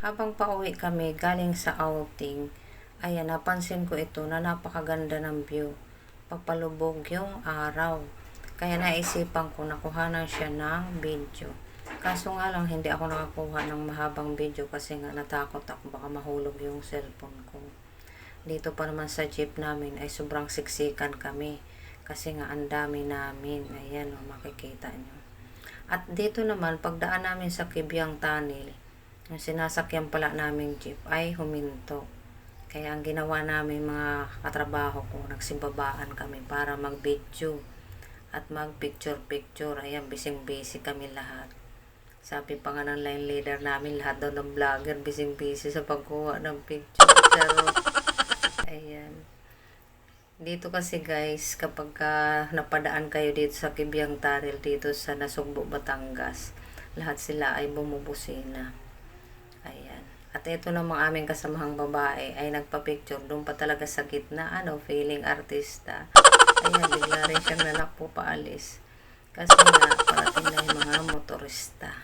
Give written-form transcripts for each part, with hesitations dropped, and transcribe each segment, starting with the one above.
Habang pauwi kami galing sa outing, ayan, napansin ko ito na napakaganda ng view. Papalubog yung araw. Kaya naisipan ko nakuhanan siya ng video. Kaso nga lang hindi ako nakakuha ng mahabang video kasi nga natakot ako baka mahulog yung cellphone ko. Dito pa naman sa jeep namin ay sobrang siksikan kami. Kasi nga ang dami namin. Ayan o, makikita nyo. At dito naman, pagdaan namin sa Kibyang Tunnel, yung sinasakyan pala namin jeep ay huminto. Kaya ang ginawa namin mga katrabaho ko, nagsibabaan kami para mag-video at mag-picture-picture. Ayan, bising-busy kami lahat. Sabi pa nga ng line leader namin, lahat daw ng vlogger bising-busy sa pagkuha ng picture. Pero, ayan. Dito kasi guys, kapag napadaan kayo dito sa Kibyang Tunnel, dito sa Nasugbo, Batangas, lahat sila ay bumubusina. Ayan. At ito namang aming kasamahang babae ay nagpa-picture doon pa talaga sa gitna, feeling artista. Ayan, bigla rin siyang nanakpo paalis. Kasi nga, parating na yung mga motorista.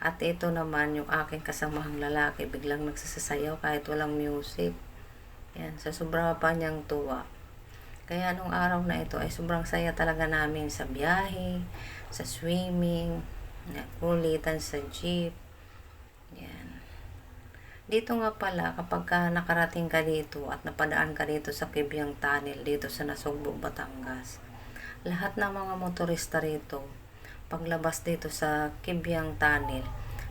At ito naman yung aking kasamahang lalaki, biglang nagsasayaw kahit walang music. Ayan, sa sobra pa niyang tuwa. Kaya nung araw na ito ay sobrang saya talaga namin sa biyahe, sa swimming, kulitan sa jeep. Yan. Dito nga pala, kapag nakarating ka dito at napadaan ka dito sa Kibyang Tunnel, dito sa Nasugbo, Batangas, lahat ng mga motorista rito, paglabas dito sa Kibyang Tunnel,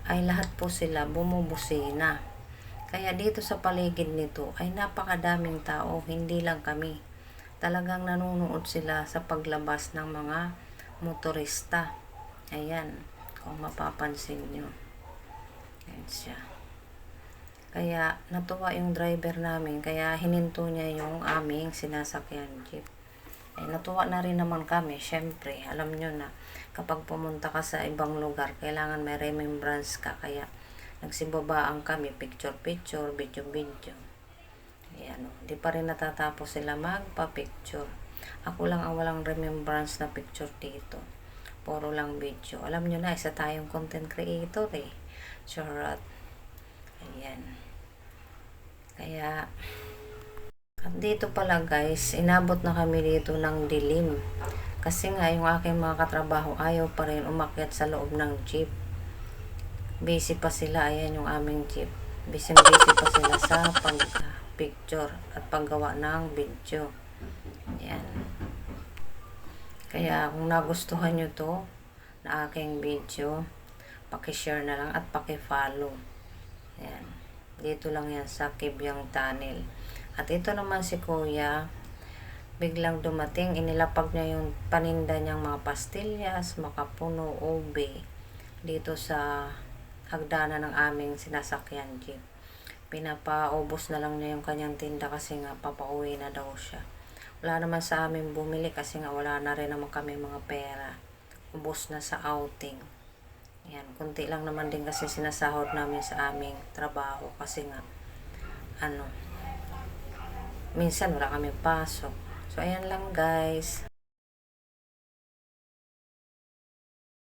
ay lahat po sila bumubusina. Kaya dito sa paligid nito ay napakadaming tao, hindi lang kami. Talagang nanunood sila sa paglabas ng mga motorista. Ayan, kung mapapansin nyo. Ayan siya. Kaya natuwa yung driver namin, kaya hininto niya yung aming sinasakyan jeep. Ay natuwa na rin naman kami, syempre, alam nyo na, kapag pumunta ka sa ibang lugar, kailangan may remembrance ka, kaya nagsibabaan kami, picture-picture, video-video. Ayan, di pa rin natatapos sila magpa-picture. Ako lang ang walang remembrance na picture dito. Puro lang video. Alam nyo na, isa tayong content creator eh. Charot. Ayan. Kaya, at dito pala guys, inabot na kami dito ng dilim. Kasi nga, yung aking mga katrabaho ayaw pa rin umakyat sa loob ng jeep. Busy pa sila. Ayan yung aming jeep. Busy pa sila sa picture at paggawa ng video. Ayan. Kaya kung nagustuhan nyo to na aking video, paki-share na lang at paki-follow. Ayan. Dito lang yan sa Kibyang Tunnel. At ito naman si Kuya, biglang dumating, inilapag niya yung paninda niyang mga pastillas, makapuno, ube, dito sa hagdanan ng aming sinasakyan jeep. Pinapaubos na lang niya yung kanyang tinda kasi nga papauwi na daw siya. Wala naman sa amin bumili kasi nga wala na rin naman kami mga pera. Ubos na sa outing. Yan, kunti lang naman din kasi sinasahod namin sa aming trabaho kasi nga minsan wala kami pasok. So ayan lang guys.